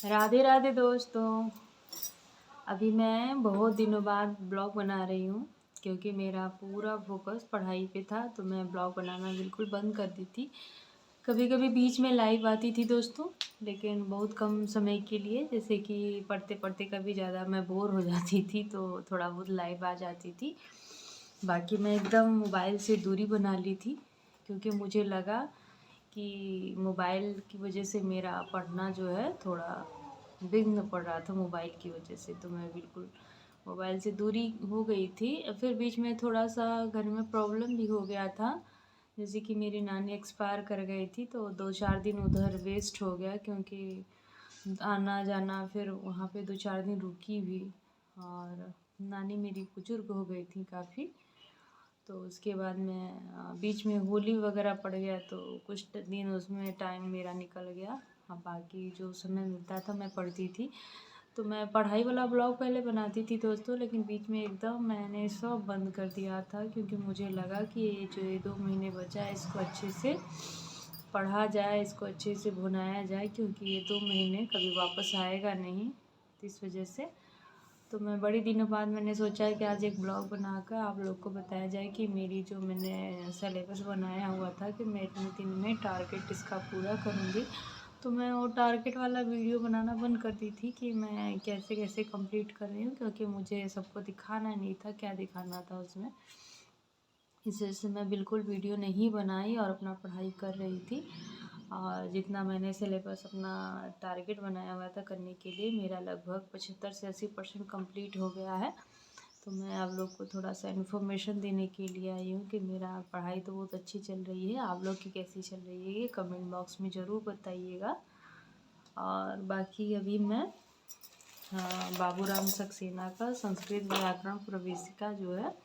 राधे राधे दोस्तों। अभी मैं बहुत दिनों बाद ब्लॉग बना रही हूँ क्योंकि मेरा पूरा फोकस पढ़ाई पे था, तो मैं ब्लॉग बनाना बिल्कुल बंद कर दी थी। कभी कभी बीच में लाइव आती थी दोस्तों, लेकिन बहुत कम समय के लिए, जैसे कि पढ़ते पढ़ते कभी ज़्यादा मैं बोर हो जाती थी तो थोड़ा बहुत लाइव आ जाती थी। बाकी मैं एकदम मोबाइल से दूरी बना ली थी क्योंकि मुझे लगा कि मोबाइल की वजह से मेरा पढ़ना जो है थोड़ा विघ्न पड़ रहा था मोबाइल की वजह से। तो मैं बिल्कुल मोबाइल से दूरी हो गई थी। फिर बीच में थोड़ा सा घर में प्रॉब्लम भी हो गया था, जैसे कि मेरी नानी एक्सपायर कर गई थी, तो 2-4 दिन उधर वेस्ट हो गया क्योंकि आना जाना, फिर वहाँ पे 2-4 दिन रुकी भी। और नानी मेरी बुजुर्ग हो गई थी काफ़ी। तो उसके बाद मैं बीच में होली वगैरह पड़ गया तो कुछ दिन उसमें टाइम मेरा निकल गया। अब बाकी जो समय मिलता था मैं पढ़ती थी। तो मैं पढ़ाई वाला ब्लॉग पहले बनाती थी दोस्तों, लेकिन बीच में एकदम मैंने सब बंद कर दिया था क्योंकि मुझे लगा कि ये जो ये 2 महीने बचा है इसको अच्छे से पढ़ा जाए, इसको अच्छे से भुनाया जाए, क्योंकि ये 2 महीने कभी वापस आएगा नहीं। तो इस वजह से तो मैं बड़े दिनों बाद मैंने सोचा है कि आज एक ब्लॉग बनाकर आप लोग को बताया जाए कि मेरी जो मैंने सिलेबस बनाया हुआ था कि मैं इतने दिन में टारगेट इसका पूरा करूँगी। तो मैं वो टारगेट वाला वीडियो बनाना बंद कर दी थी कि मैं कैसे कैसे कंप्लीट कर रही हूँ, क्योंकि मुझे सबको दिखाना नहीं था क्या दिखाना था उसमें। इस वजह से मैं बिल्कुल वीडियो नहीं बनाई और अपना पढ़ाई कर रही थी। और जितना मैंने सिलेबस अपना टारगेट बनाया हुआ था करने के लिए, मेरा लगभग 75 से 80% कंप्लीट हो गया है। तो मैं आप लोग को थोड़ा सा इन्फॉर्मेशन देने के लिए आई हूँ कि मेरा पढ़ाई तो बहुत अच्छी चल रही है। आप लोग की कैसी चल रही है ये कमेंट बॉक्स में ज़रूर बताइएगा। और बाकी अभी मैं बाबूराम सक्सेना का संस्कृत व्याकरण प्रवेशिका जो है,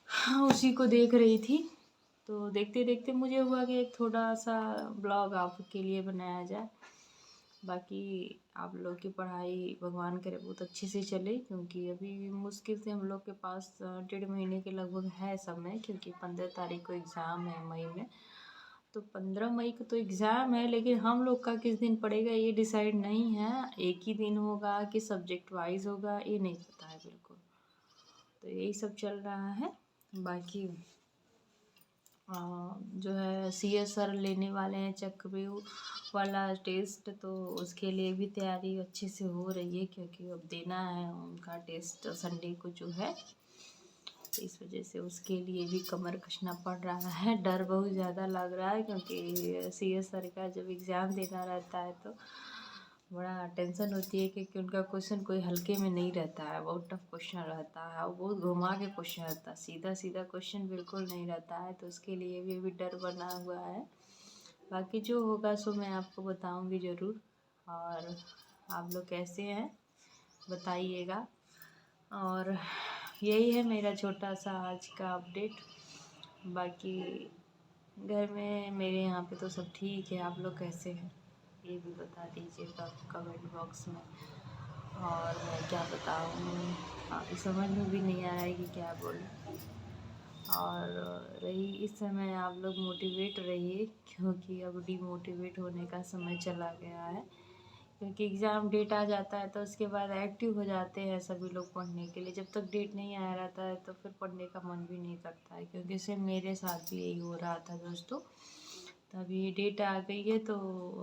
हाँ, उसी को देख रही थी। तो देखते देखते मुझे हुआ कि एक थोड़ा सा ब्लॉग आपके लिए बनाया जाए। बाकी आप लोग की पढ़ाई भगवान करे बहुत अच्छे से चले, क्योंकि अभी मुश्किल से हम लोग के पास 1.5 महीने के लगभग है समय, क्योंकि 15 तारीख को एग्ज़ाम है मई में। तो 15 मई को तो एग्ज़ाम है, लेकिन हम लोग का किस दिन पड़ेगा ये डिसाइड नहीं है। एक ही दिन होगा कि सब्जेक्ट वाइज होगा ये नहीं पता है बिल्कुल। तो यही सब चल रहा है। बाकी जो है CS सर लेने वाले हैं चक्रव्यूह वाला टेस्ट, तो उसके लिए भी तैयारी अच्छे से हो रही है, क्योंकि अब देना है उनका टेस्ट संडे को जो है। तो इस वजह से उसके लिए भी कमर कसना पड़ रहा है। डर बहुत ज़्यादा लग रहा है क्योंकि CS सर का जब एग्ज़ाम देना रहता है तो बड़ा टेंशन होती है, क्योंकि उनका क्वेश्चन कोई हल्के में नहीं रहता है, बहुत टफ क्वेश्चन रहता है और बहुत घुमा के क्वेश्चन रहता है, सीधा सीधा क्वेश्चन बिल्कुल नहीं रहता है। तो उसके लिए भी अभी डर बना हुआ है। बाकी जो होगा सो मैं आपको बताऊंगी ज़रूर। और आप लोग कैसे हैं बताइएगा। और यही है मेरा छोटा सा आज का अपडेट। बाकी घर में मेरे यहाँ पे तो सब ठीक है। आप लोग कैसे हैं ये भी बता दीजिएगा कमेंट बॉक्स में। और मैं क्या बताऊँ, अभी समझ में भी नहीं आ रहा है कि क्या बोलूँ। और रही इस समय आप लोग मोटिवेट रहिए, क्योंकि अब डिमोटिवेट होने का समय चला गया है। क्योंकि एग्ज़ाम डेट आ जाता है तो उसके बाद एक्टिव हो जाते हैं सभी लोग पढ़ने के लिए। जब तक डेट नहीं आया रहता है तो फिर पढ़ने का मन भी नहीं करता है, क्योंकि सेम मेरे साथ भी यही हो रहा था दोस्तों। तब ये डेट आ गई है तो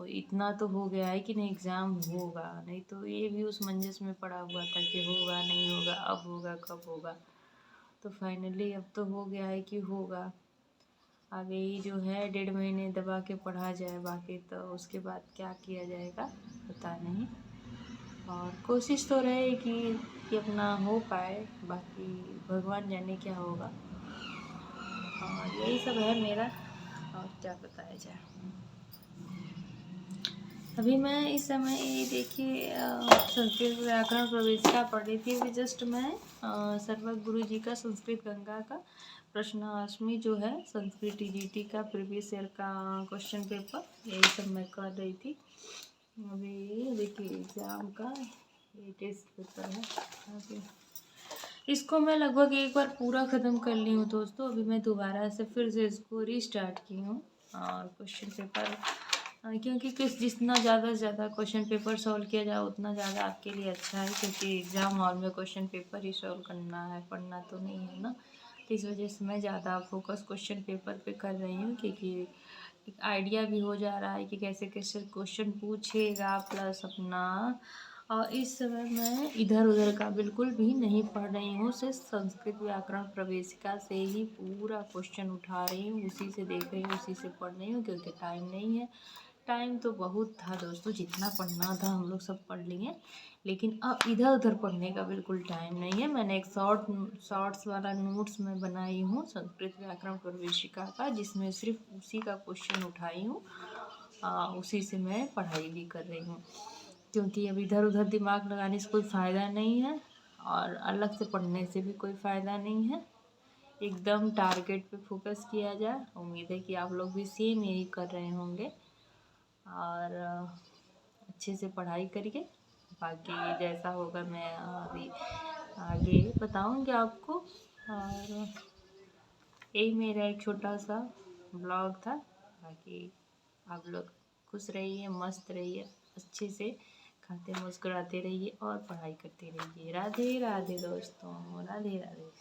इतना तो हो गया है कि नहीं एग्ज़ाम होगा, नहीं तो ये भी उस मंजस में पड़ा हुआ था कि होगा नहीं होगा, अब होगा कब होगा। तो फाइनली अब तो हो गया है कि होगा। आगे ही जो है 1.5 महीने दबा के पढ़ा जाए, बाकी तो उसके बाद क्या किया जाएगा पता नहीं। और कोशिश तो रहे कि अपना हो पाए, बाकी भगवान जाने क्या होगा। और यही सब है मेरा, और क्या बताया जाए। अभी मैं इस समय ये देखिए संस्कृत व्याकरण प्रवेशिका पढ़ रही थी। अभी जस्ट मैं सर्वज्ञ गुरु जी का संस्कृत गंगा का प्रश्नावली जो है संस्कृत TGT का प्रीवियस ईयर का क्वेश्चन पेपर, यही सब मैं कर रही थी। अभी देखिए एग्ज़ाम का ये टेस्ट पेपर है। अभी इसको मैं लगभग एक बार पूरा ख़त्म कर ली हूँ दोस्तों। अभी मैं दोबारा से फिर से इसको रीस्टार्ट की हूँ। और क्वेश्चन पेपर क्योंकि किस जितना ज़्यादा से ज़्यादा क्वेश्चन पेपर सॉल्व किया जाए उतना ज़्यादा आपके लिए अच्छा है, क्योंकि एग्ज़ाम हॉल में क्वेश्चन पेपर ही सॉल्व करना है, पढ़ना तो नहीं है ना। तो इस वजह से मैं ज़्यादा फोकस क्वेश्चन पेपर पे कर रही हूँ, क्योंकि एक आइडिया भी हो जा रहा है कि कैसे कैसे क्वेश्चन पूछेगा, प्लस अपना। और इस समय मैं इधर उधर का बिल्कुल भी नहीं पढ़ रही हूँ, सिर्फ संस्कृत व्याकरण प्रवेशिका से ही पूरा क्वेश्चन उठा रही हूँ, उसी से देख रही हूँ, उसी से पढ़ रही हूँ, क्योंकि टाइम नहीं है। टाइम तो बहुत था दोस्तों, जितना पढ़ना था हम लोग सब पढ़ लिए, लेकिन अब इधर उधर पढ़ने का बिल्कुल टाइम नहीं है। मैंने एक शॉर्ट्स वाला नोट्स में बनाई हूँ संस्कृत व्याकरण प्रवेशिका का, जिसमें सिर्फ उसी का क्वेश्चन उठाई हूँ, उसी से मैं पढ़ाई भी कर रही हूँ, क्योंकि अब इधर उधर दिमाग लगाने से कोई फ़ायदा नहीं है, और अलग से पढ़ने से भी कोई फ़ायदा नहीं है। एकदम टारगेट पे फोकस किया जाए। उम्मीद है कि आप लोग भी सेम यही कर रहे होंगे, और अच्छे से पढ़ाई करिए। बाकी जैसा होगा मैं अभी आगे बताऊंगी आपको। और यही मेरा एक छोटा सा ब्लॉग था। बाकी आप लोग खुश रहिए, मस्त रहिए, अच्छे से खाते मुस्कुराते रहिए और पढ़ाई करते रहिए। राधे राधे दोस्तों, राधे राधे।